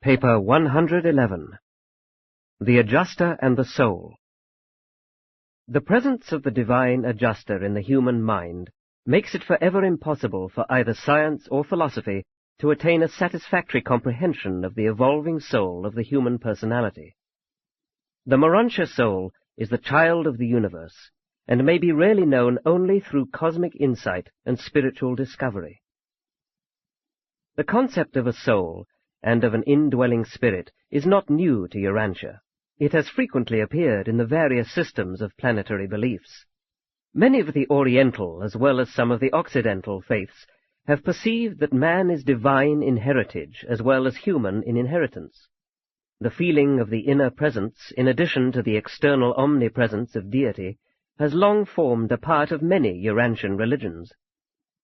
Paper 111. The Adjuster and the Soul. The presence of the divine adjuster in the human mind makes it forever impossible for either science or philosophy to attain a satisfactory comprehension of the evolving soul of the human personality. The Urantia soul is the child of the universe, and may be really known only through cosmic insight and spiritual discovery. The concept of a soul and of an indwelling spirit is not new to Urantia. It has frequently appeared in the various systems of planetary beliefs. Many of the Oriental, as well as some of the Occidental faiths, have perceived that man is divine in heritage as well as human in inheritance. The feeling of the inner presence, in addition to the external omnipresence of deity, has long formed a part of many Urantian religions.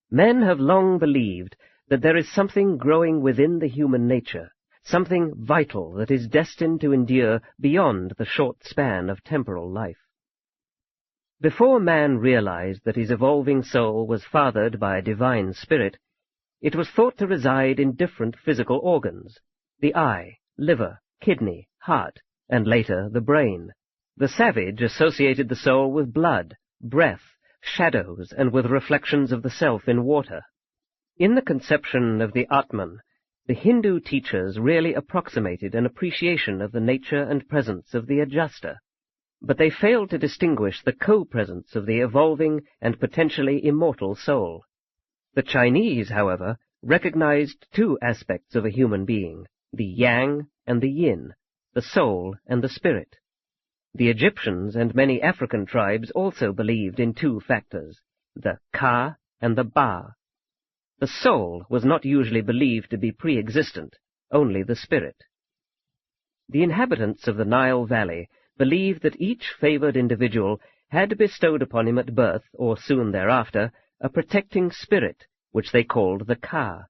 Men have long believed that there is something growing within the human nature, something vital that is destined to endure beyond the short span of temporal life. Before man realized that his evolving soul was fathered by a divine spirit, it was thought to reside in different physical organs: the eye, liver, kidney, heart, and later the brain. The savage associated the soul with blood, breath, shadows, and with reflections of the self in water. In the conception of the Atman, the Hindu teachers really approximated an appreciation of the nature and presence of the adjuster, but they failed to distinguish the co-presence of the evolving and potentially immortal soul. The Chinese, however, recognized two aspects of a human being, the yang and the yin, the soul and the spirit. The Egyptians and many African tribes also believed in two factors, the ka and the ba. The soul was not usually believed to be pre-existent, only the spirit. The inhabitants of the Nile Valley believed that each favored individual had bestowed upon him at birth, or soon thereafter, a protecting spirit, which they called the Ka.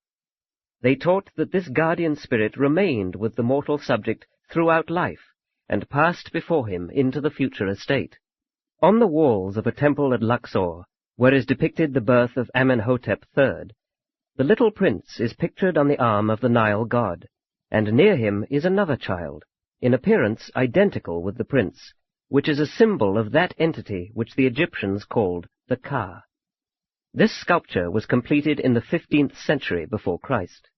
They taught that this guardian spirit remained with the mortal subject throughout life, and passed before him into the future estate. On the walls of a temple at Luxor, where is depicted the birth of Amenhotep III, the little prince is pictured on the arm of the Nile god, and near him is another child, in appearance identical with the prince, which is a symbol of that entity which the Egyptians called the Ka. This sculpture was completed in the 15th century before Christ.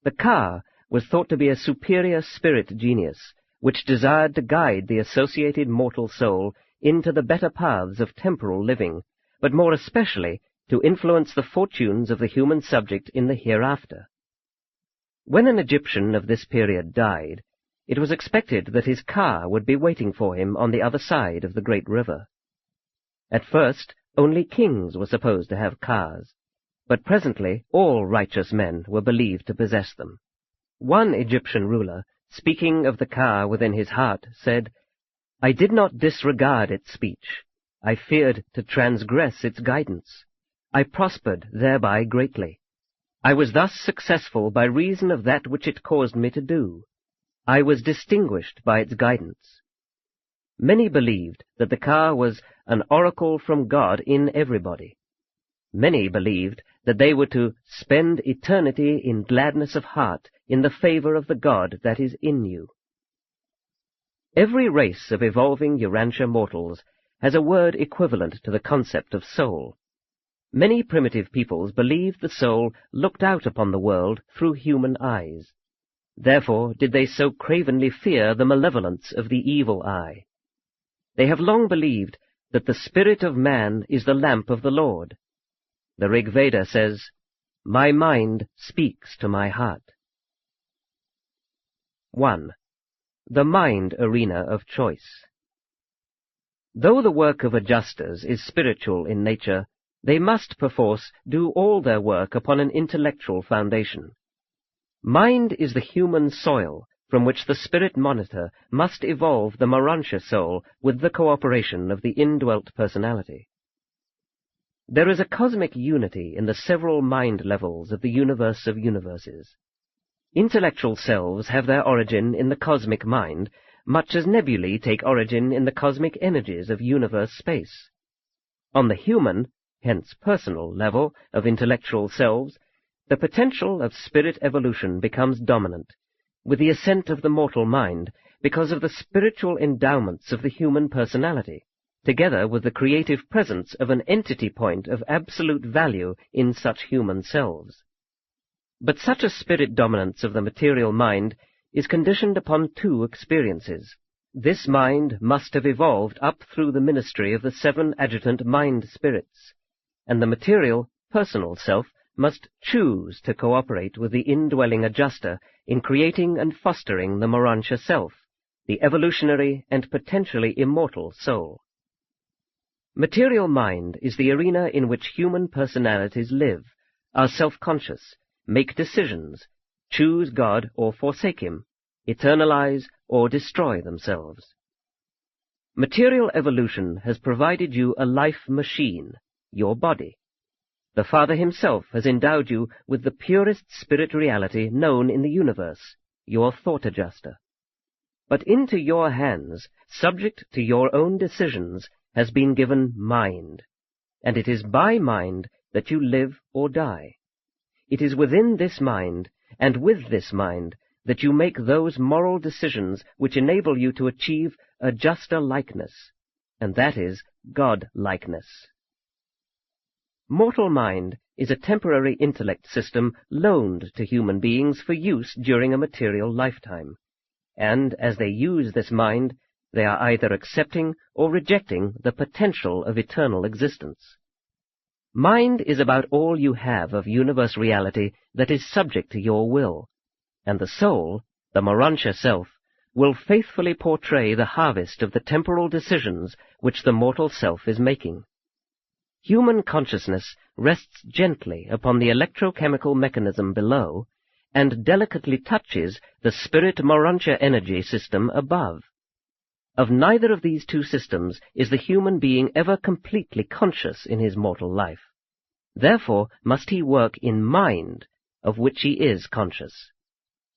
The Ka was thought to be a superior spirit genius, which desired to guide the associated mortal soul into the better paths of temporal living, but more especially to influence the fortunes of the human subject in the hereafter. When an Egyptian of this period died, it was expected that his Ka would be waiting for him on the other side of the great river. At first, only kings were supposed to have Kas, but presently all righteous men were believed to possess them. One Egyptian ruler, speaking of the Ka within his heart, said, "I did not disregard its speech. I feared to transgress its guidance. I prospered thereby greatly. I was thus successful by reason of that which it caused me to do. I was distinguished by its guidance." Many believed that the Ka was an oracle from God in everybody. Many believed that they were to spend eternity in gladness of heart in the favor of the God that is in you. Every race of evolving Urantia mortals has a word equivalent to the concept of soul. Many primitive peoples believed the soul looked out upon the world through human eyes. Therefore did they so cravenly fear the malevolence of the evil eye. They have long believed that the spirit of man is the lamp of the Lord. The Rig Veda says, "My mind speaks to my heart." 1. The mind arena of choice. Though the work of adjusters is spiritual in nature, they must perforce do all their work upon an intellectual foundation. Mind is the human soil from which the spirit monitor must evolve the Urantia soul with the cooperation of the indwelt personality. There is a cosmic unity in the several mind levels of the universe of universes. Intellectual selves have their origin in the cosmic mind, much as nebulae take origin in the cosmic energies of universe space. On the human, hence personal, level of intellectual selves, the potential of spirit evolution becomes dominant, with the assent of the mortal mind because of the spiritual endowments of the human personality, together with the creative presence of an entity point of absolute value in such human selves. But such a spirit dominance of the material mind is conditioned upon two experiences. This mind must have evolved up through the ministry of the 7 adjutant mind spirits, and the material, personal self must choose to cooperate with the indwelling adjuster in creating and fostering the Urantia self, the evolutionary and potentially immortal soul. Material mind is the arena in which human personalities live, are self-conscious, make decisions, choose God or forsake Him, eternalize or destroy themselves. Material evolution has provided you a life machine, your body. The Father Himself has endowed you with the purest spirit reality known in the universe, your thought adjuster. But into your hands, subject to your own decisions, has been given mind, and it is by mind that you live or die. It is within this mind, and with this mind, that you make those moral decisions which enable you to achieve adjuster-likeness, and that is God-likeness. Mortal mind is a temporary intellect system loaned to human beings for use during a material lifetime, and as they use this mind, they are either accepting or rejecting the potential of eternal existence. Mind is about all you have of universe reality that is subject to your will, and the soul, the Urantia self, will faithfully portray the harvest of the temporal decisions which the mortal self is making. Human consciousness rests gently upon the electrochemical mechanism below, and delicately touches the spirit Urantia energy system above. Of neither of these two systems is the human being ever completely conscious in his mortal life. Therefore must he work in mind, of which he is conscious.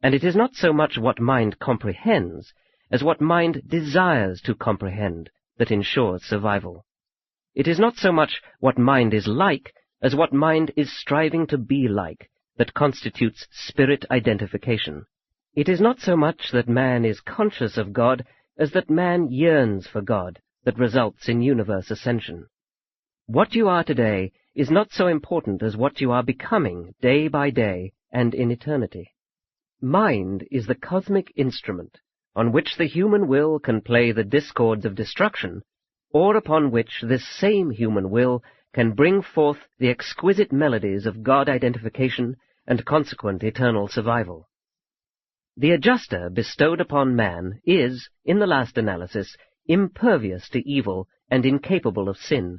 And it is not so much what mind comprehends, as what mind desires to comprehend, that ensures survival. It is not so much what mind is like, as what mind is striving to be like, that constitutes spirit identification. It is not so much that man is conscious of God, as that man yearns for God, that results in universe ascension. What you are today is not so important as what you are becoming day by day and in eternity. Mind is the cosmic instrument on which the human will can play the discords of destruction, or upon which this same human will can bring forth the exquisite melodies of God identification and consequent eternal survival. The adjuster bestowed upon man is, in the last analysis, impervious to evil and incapable of sin,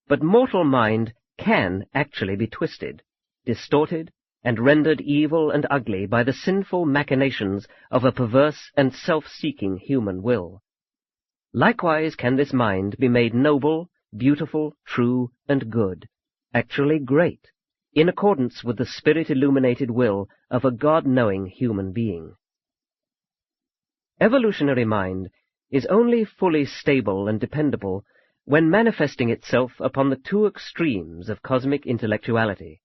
but mortal mind can actually be twisted, distorted, and rendered evil and ugly by the sinful machinations of a perverse and self-seeking human will. Likewise can this mind be made noble, beautiful, true, and good, actually great, in accordance with the spirit-illuminated will of a God-knowing human being. Evolutionary mind is only fully stable and dependable when manifesting itself upon the two extremes of cosmic intellectuality,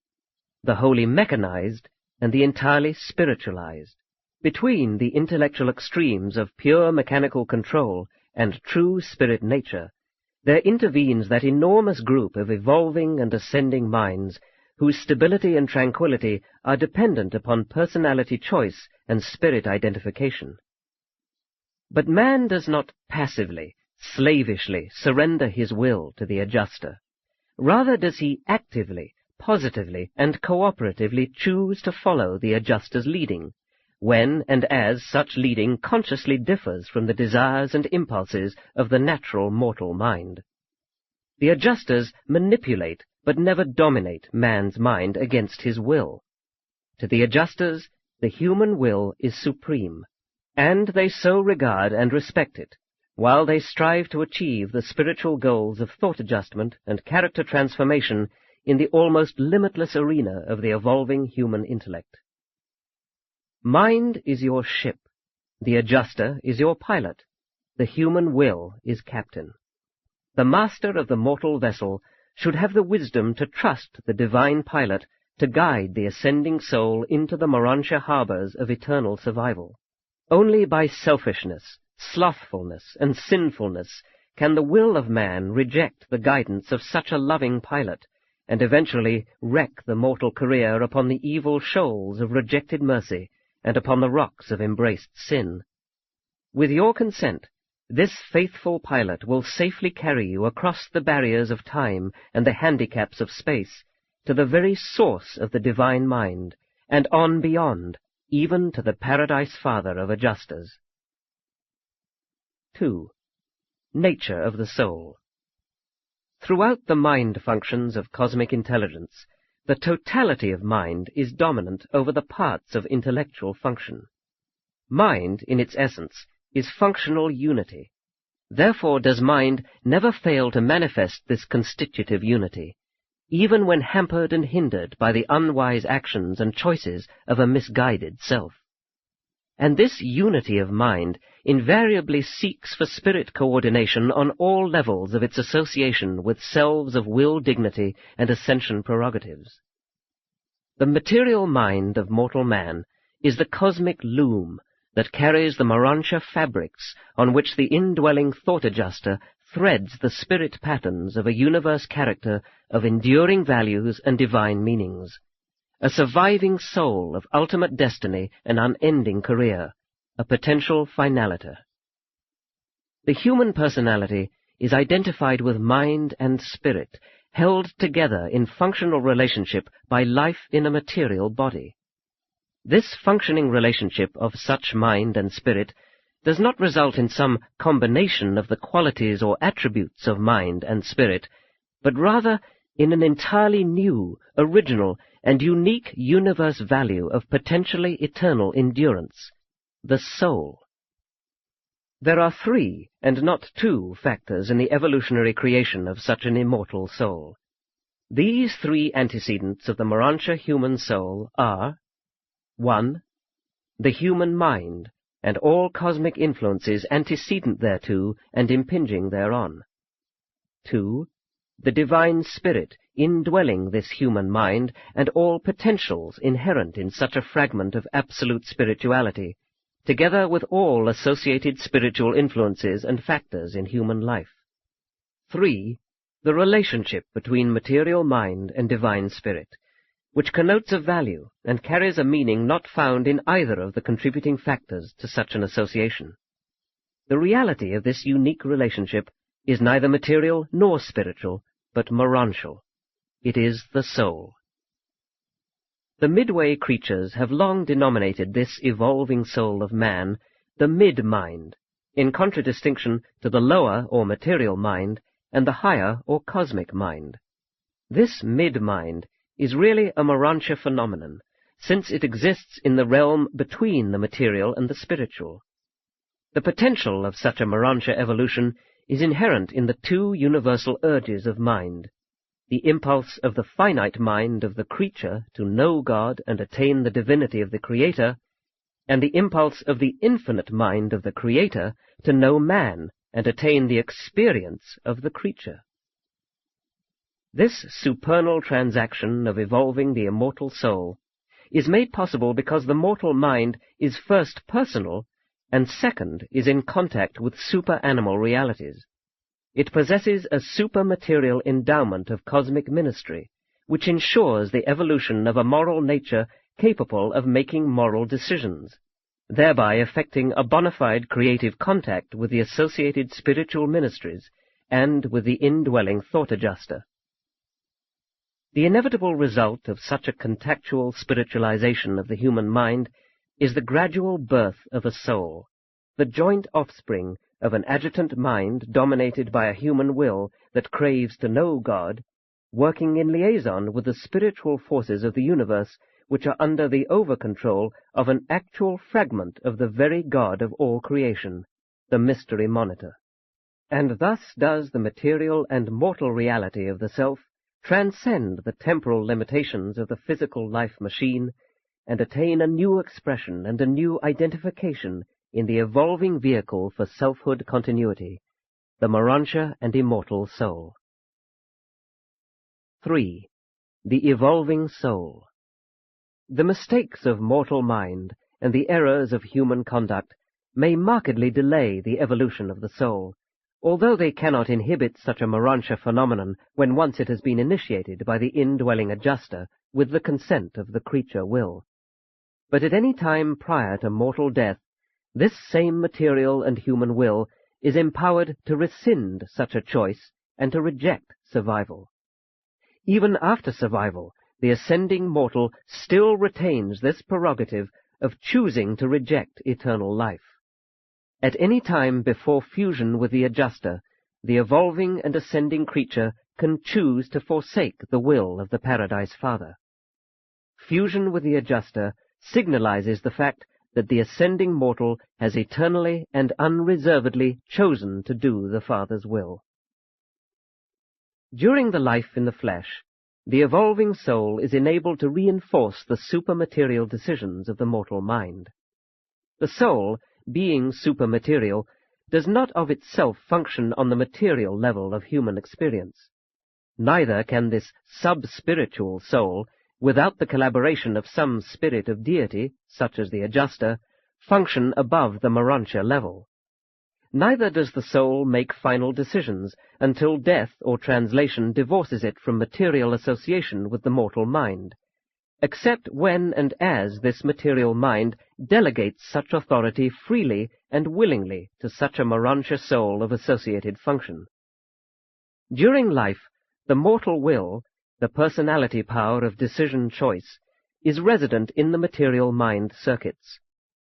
the wholly mechanized and the entirely spiritualized. Between the intellectual extremes of pure mechanical control and true spirit nature, there intervenes that enormous group of evolving and ascending minds whose stability and tranquility are dependent upon personality choice and spirit identification. But man does not passively, slavishly surrender his will to the adjuster. Rather does he actively, positively, and cooperatively choose to follow the adjuster's leading, when and as such leading consciously differs from the desires and impulses of the natural mortal mind. The adjusters manipulate but never dominate man's mind against his will. To the adjusters, the human will is supreme, and they so regard and respect it, while they strive to achieve the spiritual goals of thought adjustment and character transformation in the almost limitless arena of the evolving human intellect. Mind is your ship, the adjuster is your pilot, the human will is captain. The master of the mortal vessel should have the wisdom to trust the divine pilot to guide the ascending soul into the Urantia harbors of eternal survival. Only by selfishness, slothfulness, and sinfulness can the will of man reject the guidance of such a loving pilot, and eventually wreck the mortal career upon the evil shoals of rejected mercy and upon the rocks of embraced sin. With your consent, this faithful pilot will safely carry you across the barriers of time and the handicaps of space to the very source of the divine mind, and on beyond, even to the Paradise Father of adjusters. 2. Nature of the soul. Throughout the mind functions of cosmic intelligence, the totality of mind is dominant over the parts of intellectual function. Mind, in its essence, is functional unity. Therefore does mind never fail to manifest this constitutive unity, even when hampered and hindered by the unwise actions and choices of a misguided self. And this unity of mind invariably seeks for spirit coordination on all levels of its association with selves of will dignity and ascension prerogatives. The material mind of mortal man is the cosmic loom that carries the Urantia fabrics on which the indwelling thought adjuster threads the spirit patterns of a universe character of enduring values and divine meanings, a surviving soul of ultimate destiny and unending career, a potential finaliter. The human personality is identified with mind and spirit, held together in functional relationship by life in a material body. This functioning relationship of such mind and spirit does not result in some combination of the qualities or attributes of mind and spirit, but rather in an entirely new, original, and unique universe value of potentially eternal endurance, the soul. There are 3, and not 2, factors in the evolutionary creation of such an immortal soul. These 3 antecedents of the Urantia human soul are: 1. The human mind, and all cosmic influences antecedent thereto and impinging thereon. 2. The divine spirit indwelling this human mind, and all potentials inherent in such a fragment of absolute spirituality, together with all associated spiritual influences and factors in human life. 3. The relationship between material mind and divine spirit, which connotes a value and carries a meaning not found in either of the contributing factors to such an association. The reality of this unique relationship is neither material nor spiritual, but Urantial. It is the soul. The midway creatures have long denominated this evolving soul of man the mid-mind, in contradistinction to the lower or material mind and the higher or cosmic mind. This mid-mind is really a Urantia phenomenon, since it exists in the realm between the material and the spiritual. The potential of such a Urantia evolution is inherent in the 2 universal urges of mind, the impulse of the finite mind of the creature to know God and attain the divinity of the Creator, and the impulse of the infinite mind of the Creator to know man and attain the experience of the creature. This supernal transaction of evolving the immortal soul is made possible because the mortal mind is first personal, and second is in contact with super-animal realities. It possesses a supermaterial endowment of cosmic ministry, which ensures the evolution of a moral nature capable of making moral decisions, thereby effecting a bona fide creative contact with the associated spiritual ministries and with the indwelling thought adjuster. The inevitable result of such a contactual spiritualization of the human mind is the gradual birth of a soul, the joint offspring of an adjutant mind dominated by a human will that craves to know God, working in liaison with the spiritual forces of the universe which are under the over-control of an actual fragment of the very God of all creation, the mystery monitor. And thus does the material and mortal reality of the self transcend the temporal limitations of the physical life machine, and attain a new expression and a new identification in the evolving vehicle for selfhood continuity, the Urantia and immortal soul. 3. The evolving soul. The mistakes of mortal mind and the errors of human conduct may markedly delay the evolution of the soul, although they cannot inhibit such a Urantia phenomenon when once it has been initiated by the indwelling adjuster with the consent of the creature will. But at any time prior to mortal death, this same material and human will is empowered to rescind such a choice and to reject survival. Even after survival, the ascending mortal still retains this prerogative of choosing to reject eternal life. At any time before fusion with the adjuster, the evolving and ascending creature can choose to forsake the will of the Paradise Father. Fusion with the adjuster signalizes the fact that the ascending mortal has eternally and unreservedly chosen to do the Father's will. During the life in the flesh, the evolving soul is enabled to reinforce the supermaterial decisions of the mortal mind. The soul, being supermaterial, does not of itself function on the material level of human experience. Neither can this sub-spiritual soul, without the collaboration of some spirit of deity, such as the adjuster, function above the Urantia level. Neither does the soul make final decisions until death or translation divorces it from material association with the mortal mind, except when and as this material mind delegates such authority freely and willingly to such a Urantia soul of associated function. During life, the mortal will, the personality power of decision choice, is resident in the material mind circuits.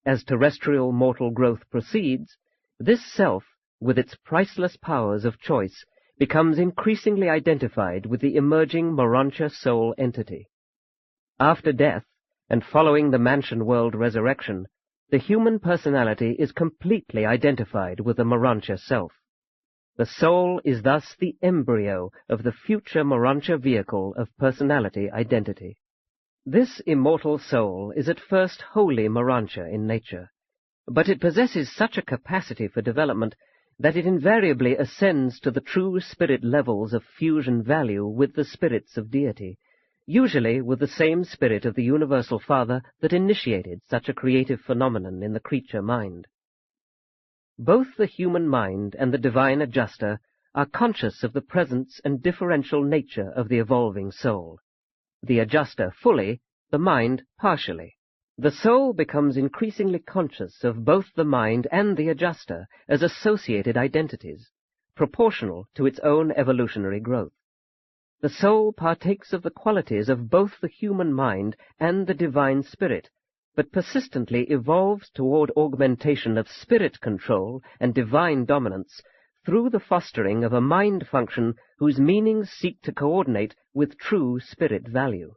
As terrestrial mortal growth proceeds, this self, with its priceless powers of choice, becomes increasingly identified with the emerging Urantia soul entity. After death, and following the mansion world resurrection, the human personality is completely identified with the Urantia self. The soul is thus the embryo of the future Urantia vehicle of personality identity. This immortal soul is at first wholly Urantia in nature, but it possesses such a capacity for development that it invariably ascends to the true spirit levels of fusion value with the spirits of deity, usually with the same spirit of the Universal Father that initiated such a creative phenomenon in the creature mind. Both the human mind and the divine adjuster are conscious of the presence and differential nature of the evolving soul. The adjuster fully, the mind partially. The soul becomes increasingly conscious of both the mind and the adjuster as associated identities, proportional to its own evolutionary growth. The soul partakes of the qualities of both the human mind and the divine spirit, but persistently evolves toward augmentation of spirit control and divine dominance through the fostering of a mind function whose meanings seek to coordinate with true spirit value.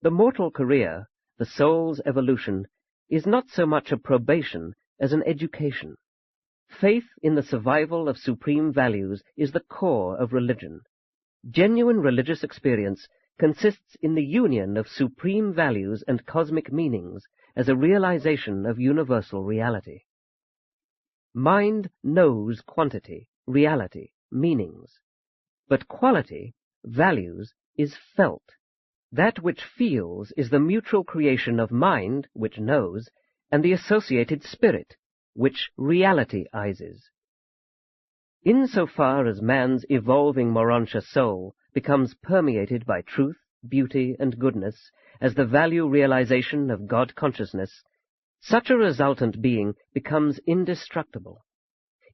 The mortal career, the soul's evolution, is not so much a probation as an education. Faith in the survival of supreme values is the core of religion. Genuine religious experience consists in the union of supreme values and cosmic meanings as a realization of universal reality. Mind knows quantity, reality, meanings, but quality, values, is felt. That which feels is the mutual creation of mind, which knows, and the associated spirit, which realitizes. Insofar as man's evolving Urantia soul becomes permeated by truth, beauty, and goodness as the value realization of God consciousness, such a resultant being becomes indestructible.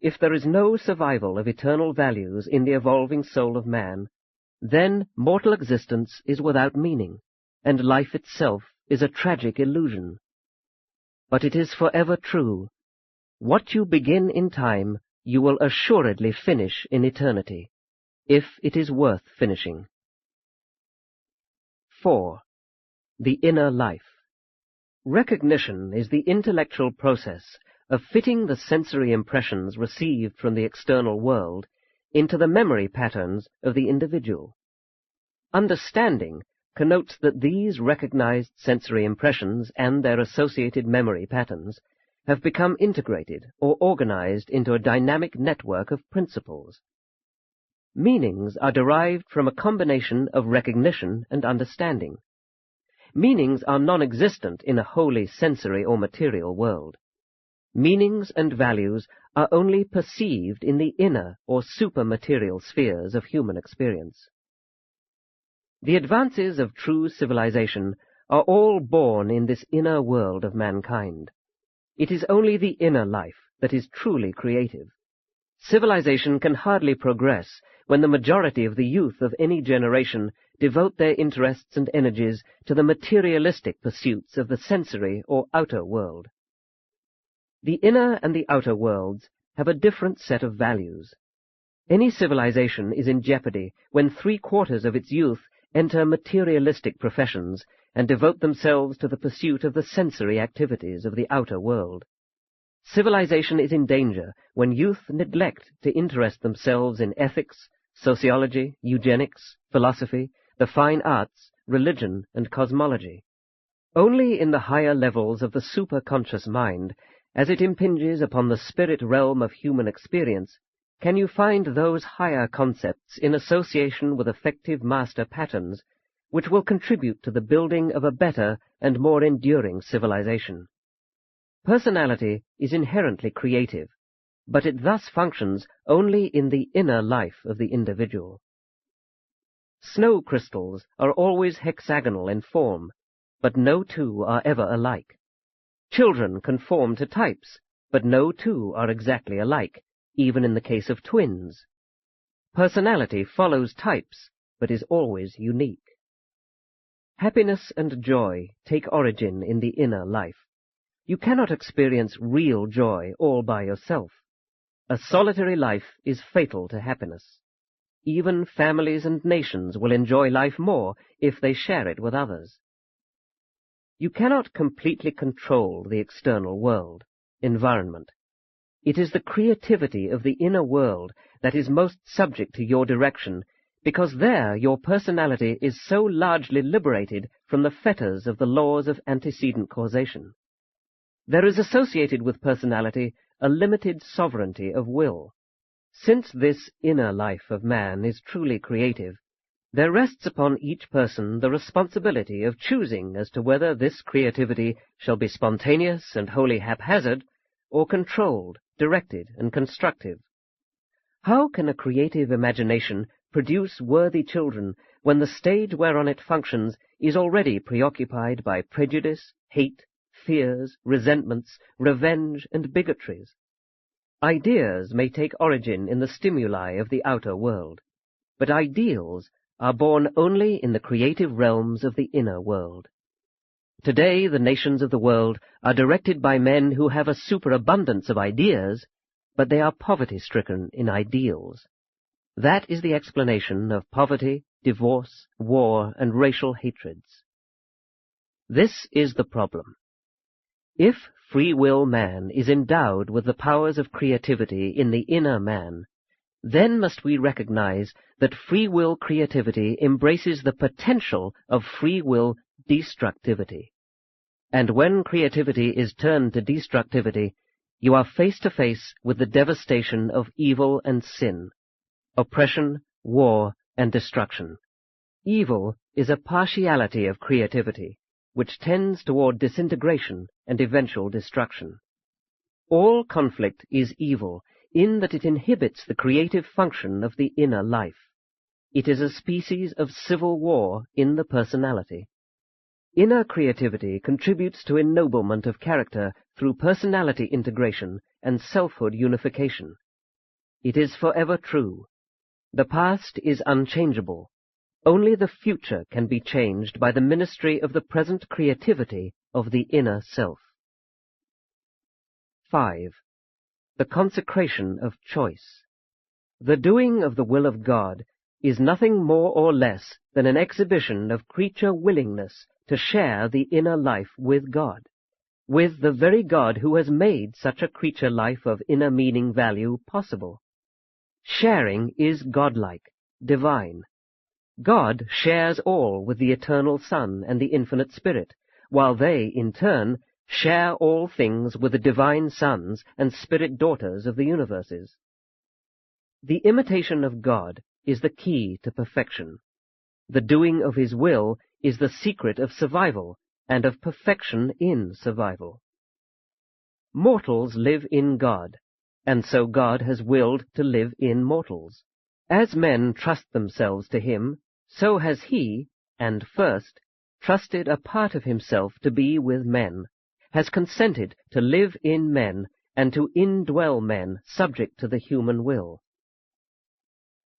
If there is no survival of eternal values in the evolving soul of man, then mortal existence is without meaning, and life itself is a tragic illusion. But it is forever true. What you begin in time, you will assuredly finish in eternity, if it is worth finishing. 4. The inner life. Recognition is the intellectual process of fitting the sensory impressions received from the external world into the memory patterns of the individual. Understanding connotes that these recognized sensory impressions and their associated memory patterns have become integrated or organized into a dynamic network of principles. Meanings are derived from a combination of recognition and understanding. Meanings are non-existent in a wholly sensory or material world. Meanings and values are only perceived in the inner or supermaterial spheres of human experience. The advances of true civilization are all born in this inner world of mankind. It is only the inner life that is truly creative. Civilization can hardly progress when the majority of the youth of any generation devote their interests and energies to the materialistic pursuits of the sensory or outer world. The inner and the outer worlds have a different set of values. Any civilization is in jeopardy when 3/4 of its youth enter materialistic professions and devote themselves to the pursuit of the sensory activities of the outer world. Civilization is in danger when youth neglect to interest themselves in ethics, sociology, eugenics, philosophy, the fine arts, religion, and cosmology. Only in the higher levels of the superconscious mind, as it impinges upon the spirit realm of human experience, can you find those higher concepts in association with effective master patterns which will contribute to the building of a better and more enduring civilization. Personality is inherently creative, but it thus functions only in the inner life of the individual. Snow crystals are always hexagonal in form, but no two are ever alike. Children conform to types, but no two are exactly alike, even in the case of twins. Personality follows types, but is always unique. Happiness and joy take origin in the inner life. You cannot experience real joy all by yourself. A solitary life is fatal to happiness. Even families and nations will enjoy life more if they share it with others. You cannot completely control the external world, environment. It is the creativity of the inner world that is most subject to your direction, because there your personality is so largely liberated from the fetters of the laws of antecedent causation. There is associated with personality a limited sovereignty of will. Since this inner life of man is truly creative, there rests upon each person the responsibility of choosing as to whether this creativity shall be spontaneous and wholly haphazard, or controlled, directed, and constructive. How can a creative imagination produce worthy children when the stage whereon it functions is already preoccupied by prejudice, hate, fears, resentments, revenge, and bigotries? Ideas may take origin in the stimuli of the outer world, but ideals are born only in the creative realms of the inner world. Today the nations of the world are directed by men who have a superabundance of ideas, but they are poverty-stricken in ideals. That is the explanation of poverty, divorce, war, and racial hatreds. This is the problem. If free will man is endowed with the powers of creativity in the inner man, then must we recognize that free will creativity embraces the potential of free will destructivity. And when creativity is turned to destructivity, you are face to face with the devastation of evil and sin, oppression, war, and destruction. Evil is a partiality of creativity, which tends toward disintegration and eventual destruction. All conflict is evil in that it inhibits the creative function of the inner life. It is a species of civil war in the personality. Inner creativity contributes to ennoblement of character through personality integration and selfhood unification. It is forever true. The past is unchangeable. Only the future can be changed by the ministry of the present creativity of the inner self. 5. The Consecration of Choice. The doing of the will of God is nothing more or less than an exhibition of creature willingness to share the inner life with God, with the very God who has made such a creature life of inner meaning value possible. Sharing is godlike, divine. God shares all with the eternal Son and the infinite Spirit, while they, in turn, share all things with the divine sons and spirit daughters of the universes. The imitation of God is the key to perfection. The doing of His will is the secret of survival and of perfection in survival. Mortals live in God, and so God has willed to live in mortals. As men trust themselves to him, so has he, and first, trusted a part of himself to be with men, has consented to live in men, and to indwell men subject to the human will.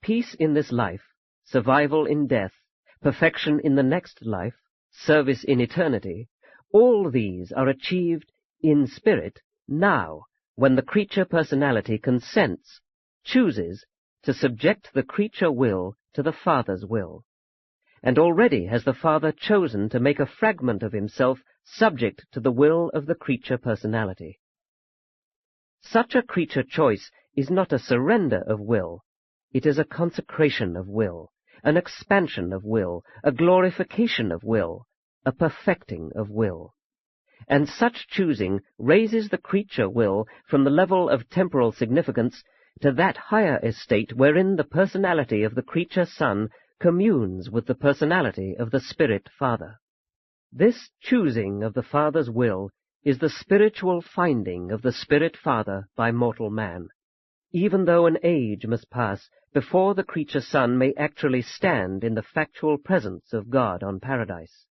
Peace in this life, survival in death, perfection in the next life, service in eternity, all these are achieved in spirit now, when the creature personality consents, chooses, to subject the creature will to the Father's will. And already has the Father chosen to make a fragment of himself subject to the will of the creature personality. Such a creature choice is not a surrender of will, it is a consecration of will, an expansion of will, a glorification of will, a perfecting of will. And such choosing raises the creature will from the level of temporal significance to that higher estate wherein the personality of the creature Son communes with the personality of the Spirit Father. This choosing of the Father's will is the spiritual finding of the Spirit Father by mortal man, even though an age must pass before the creature Son may actually stand in the factual presence of God on paradise.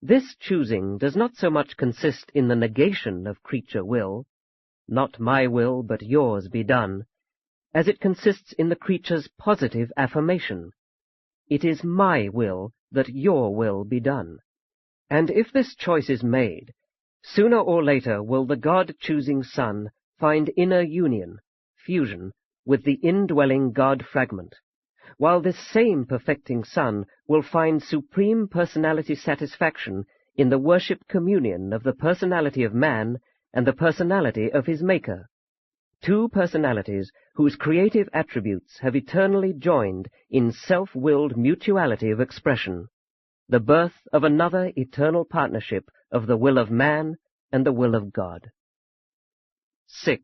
This choosing does not so much consist in the negation of creature will, not my will but yours be done, as it consists in the creature's positive affirmation, it is my will that your will be done. And if this choice is made, sooner or later will the God-choosing Son find inner union, fusion, with the indwelling God fragment, while this same perfecting Son will find supreme personality satisfaction in the worship communion of the personality of man and the personality of his Maker, two personalities whose creative attributes have eternally joined in self-willed mutuality of expression, the birth of another eternal partnership of the will of man and the will of God. 6.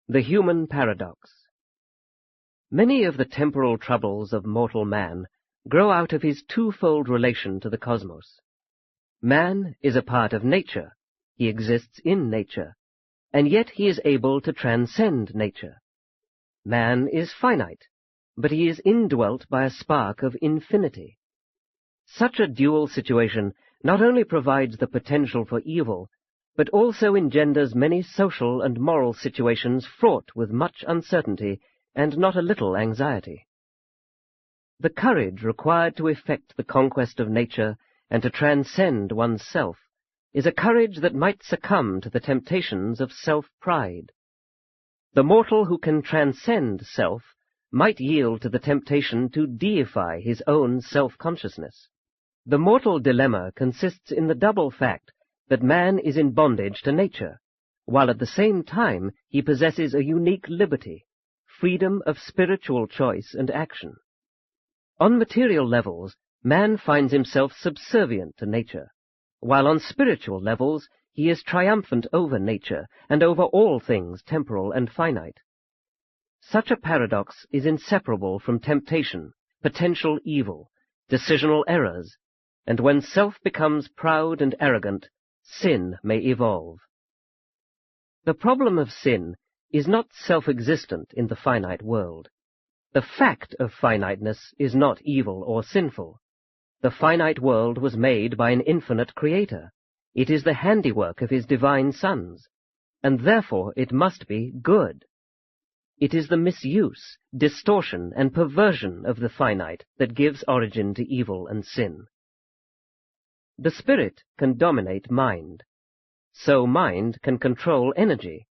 The human paradox. Many of the temporal troubles of mortal man grow out of his twofold relation to the cosmos. Man is a part of nature, he exists in nature, and yet he is able to transcend nature. Man is finite, but he is indwelt by a spark of infinity. Such a dual situation not only provides the potential for evil, but also engenders many social and moral situations fraught with much uncertainty and not a little anxiety. The courage required to effect the conquest of nature and to transcend one's self is a courage that might succumb to the temptations of self-pride. The mortal who can transcend self might yield to the temptation to deify his own self-consciousness. The mortal dilemma consists in the double fact that man is in bondage to nature, while at the same time he possesses a unique liberty, freedom of spiritual choice and action. On material levels, man finds himself subservient to nature, while on spiritual levels he is triumphant over nature and over all things temporal and finite. Such a paradox is inseparable from temptation, potential evil, decisional errors, and when self becomes proud and arrogant, sin may evolve. The problem of sin is not self-existent in the finite world. The fact of finiteness is not evil or sinful. The finite world was made by an infinite Creator. It is the handiwork of his divine sons, and therefore it must be good. It is the misuse, distortion, and perversion of the finite that gives origin to evil and sin. The spirit can dominate mind, so mind can control energy.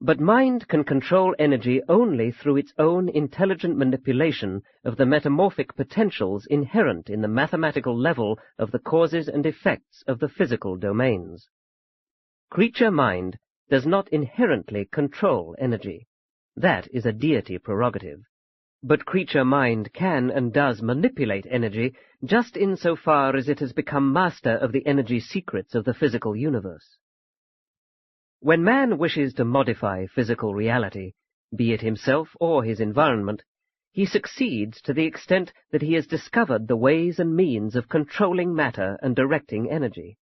But mind can control energy only through its own intelligent manipulation of the metamorphic potentials inherent in the mathematical level of the causes and effects of the physical domains. Creature mind does not inherently control energy. That is a deity prerogative. But creature mind can and does manipulate energy just insofar as it has become master of the energy secrets of the physical universe. When man wishes to modify physical reality, be it himself or his environment, He succeeds to the extent that he has discovered the ways and means of controlling matter and directing energy.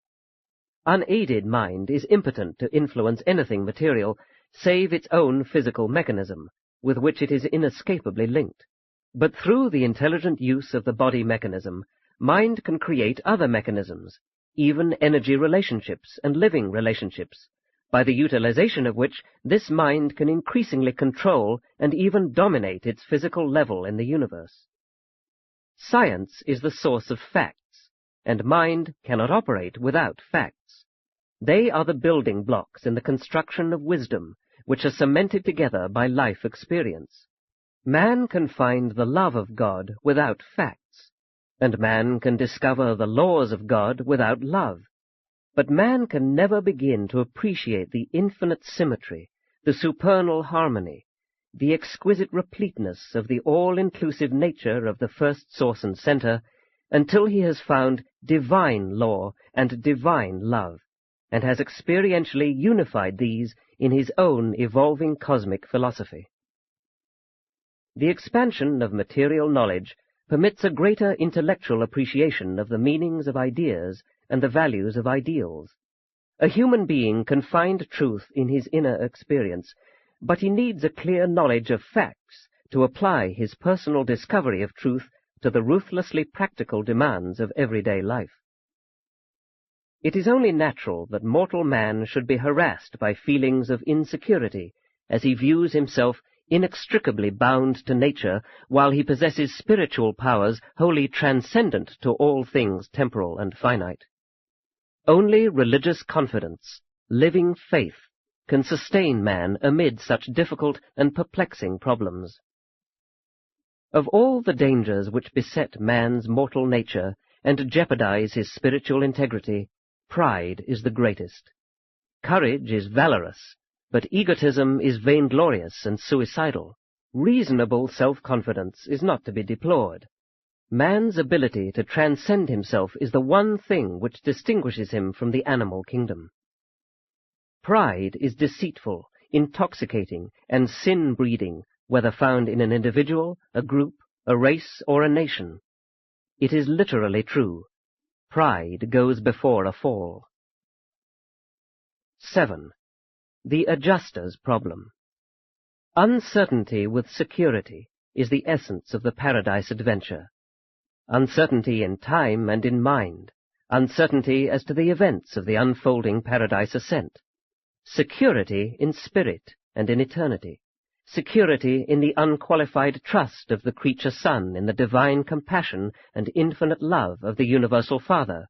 Unaided mind is impotent to influence anything material save its own physical mechanism, with which it is inescapably linked. But through the intelligent use of the body mechanism, mind can create other mechanisms, even energy relationships and living relationships, by the utilization of which this mind can increasingly control and even dominate its physical level in the universe. Science is the source of facts, and mind cannot operate without facts. They are the building blocks in the construction of wisdom, which are cemented together by life experience. Man can find the love of God without facts, and man can discover the laws of God without love. But man can never begin to appreciate the infinite symmetry, the supernal harmony, the exquisite repleteness of the all-inclusive nature of the first source and center, until he has found divine law and divine love, and has experientially unified these in his own evolving cosmic philosophy. The expansion of material knowledge permits a greater intellectual appreciation of the meanings of ideas and the values of ideals. A human being can find truth in his inner experience, but he needs a clear knowledge of facts to apply his personal discovery of truth to the ruthlessly practical demands of everyday life. It is only natural that mortal man should be harassed by feelings of insecurity as he views himself inextricably bound to nature while he possesses spiritual powers wholly transcendent to all things temporal and finite. Only religious confidence, living faith, can sustain man amid such difficult and perplexing problems. Of all the dangers which beset man's mortal nature and jeopardize his spiritual integrity, pride is the greatest. Courage is valorous, but egotism is vainglorious and suicidal. Reasonable self-confidence is not to be deplored. Man's ability to transcend himself is the one thing which distinguishes him from the animal kingdom. Pride is deceitful, intoxicating, and sin-breeding, whether found in an individual, a group, a race, or a nation. It is literally true. Pride goes before a fall. 7. The adjuster's problem. Uncertainty with security is the essence of the paradise adventure. Uncertainty in time and in mind, uncertainty as to the events of the unfolding paradise ascent, security in spirit and in eternity, security in the unqualified trust of the creature Son in the divine compassion and infinite love of the universal Father,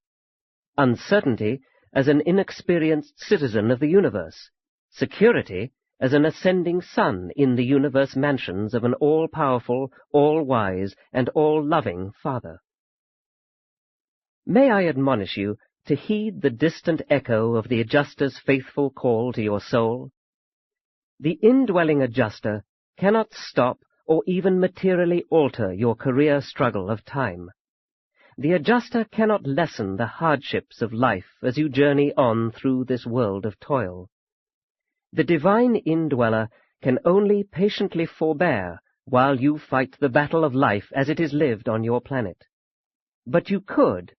uncertainty as an inexperienced citizen of the universe, security as an ascending sun in the universe mansions of an all-powerful, all-wise, and all-loving Father. May I admonish you to heed the distant echo of the adjuster's faithful call to your soul? The indwelling adjuster cannot stop or even materially alter your career struggle of time. The adjuster cannot lessen the hardships of life as you journey on through this world of toil. The divine indweller can only patiently forbear while you fight the battle of life as it is lived on your planet. But you could,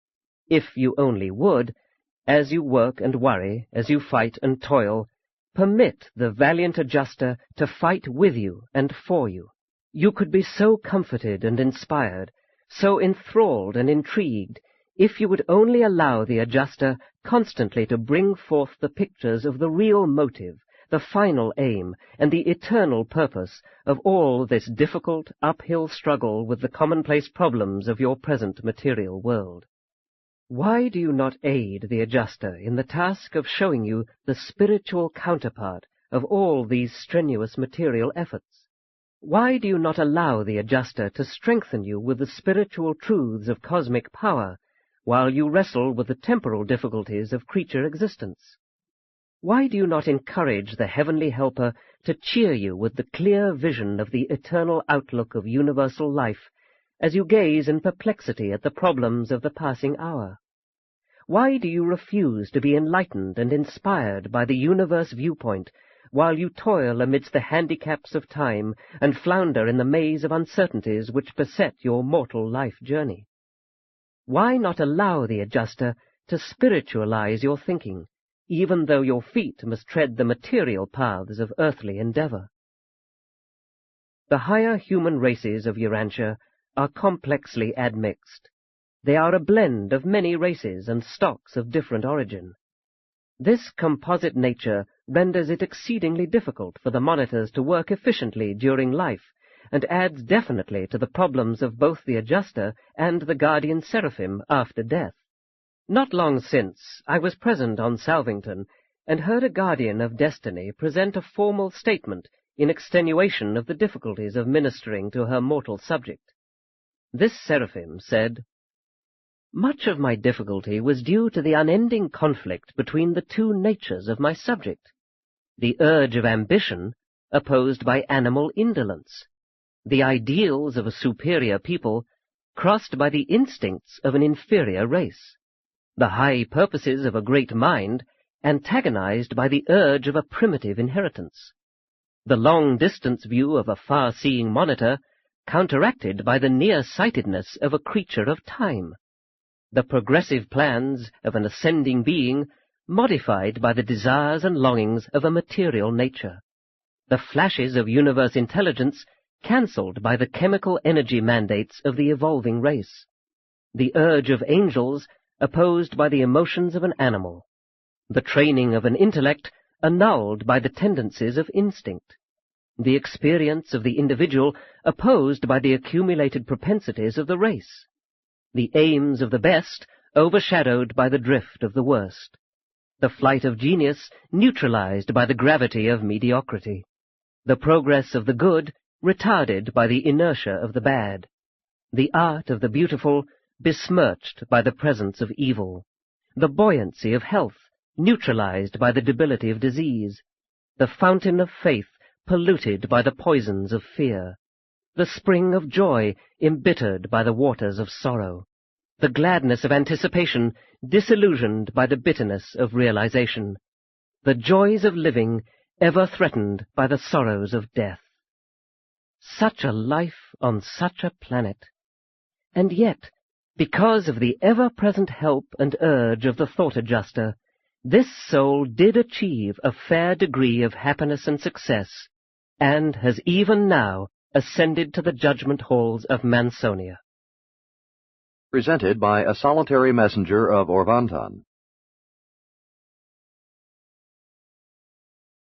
if you only would, as you work and worry, as you fight and toil, permit the valiant adjuster to fight with you and for you. You could be so comforted and inspired, so enthralled and intrigued, if you would only allow the adjuster constantly to bring forth the pictures of the real motive, the final aim, and the eternal purpose of all this difficult uphill struggle with the commonplace problems of your present material world. Why do you not aid the adjuster in the task of showing you the spiritual counterpart of all these strenuous material efforts? Why do you not allow the adjuster to strengthen you with the spiritual truths of cosmic power, while you wrestle with the temporal difficulties of creature existence? Why do you not encourage the heavenly helper to cheer you with the clear vision of the eternal outlook of universal life, as you gaze in perplexity at the problems of the passing hour? Why do you refuse to be enlightened and inspired by the universe viewpoint while you toil amidst the handicaps of time and flounder in the maze of uncertainties which beset your mortal life journey? Why not allow the Adjuster to spiritualize your thinking, even though your feet must tread the material paths of earthly endeavor? The higher human races of Urantia are complexly admixed. They are a blend of many races and stocks of different origin. This composite nature renders it exceedingly difficult for the monitors to work efficiently during life, and adds definitely to the problems of both the Adjuster and the guardian seraphim after death. Not long since, I was present on Salvington, and heard a guardian of destiny present a formal statement in extenuation of the difficulties of ministering to her mortal subject. This seraphim said, "Much of my difficulty was due to the unending conflict between the two natures of my subject, the urge of ambition opposed by animal indolence, the ideals of a superior people crossed by the instincts of an inferior race, the high purposes of a great mind antagonized by the urge of a primitive inheritance, the long-distance view of a far-seeing monitor counteracted by the near-sightedness of a creature of time, the progressive plans of an ascending being modified by the desires and longings of a material nature, the flashes of universe intelligence cancelled by the chemical energy mandates of the evolving race, the urge of angels opposed by the emotions of an animal, the training of an intellect annulled by the tendencies of instinct, the experience of the individual opposed by the accumulated propensities of the race, the aims of the best overshadowed by the drift of the worst, the flight of genius neutralized by the gravity of mediocrity, the progress of the good retarded by the inertia of the bad, the art of the beautiful besmirched by the presence of evil, the buoyancy of health neutralized by the debility of disease, the fountain of faith polluted by the poisons of fear, the spring of joy embittered by the waters of sorrow, the gladness of anticipation disillusioned by the bitterness of realization, the joys of living ever threatened by the sorrows of death. Such a life on such a planet. And yet, because of the ever-present help and urge of the thought adjuster, this soul did achieve a fair degree of happiness and success, and has even now ascended to the judgment halls of Mansonia. Presented by a solitary messenger of Orvantan.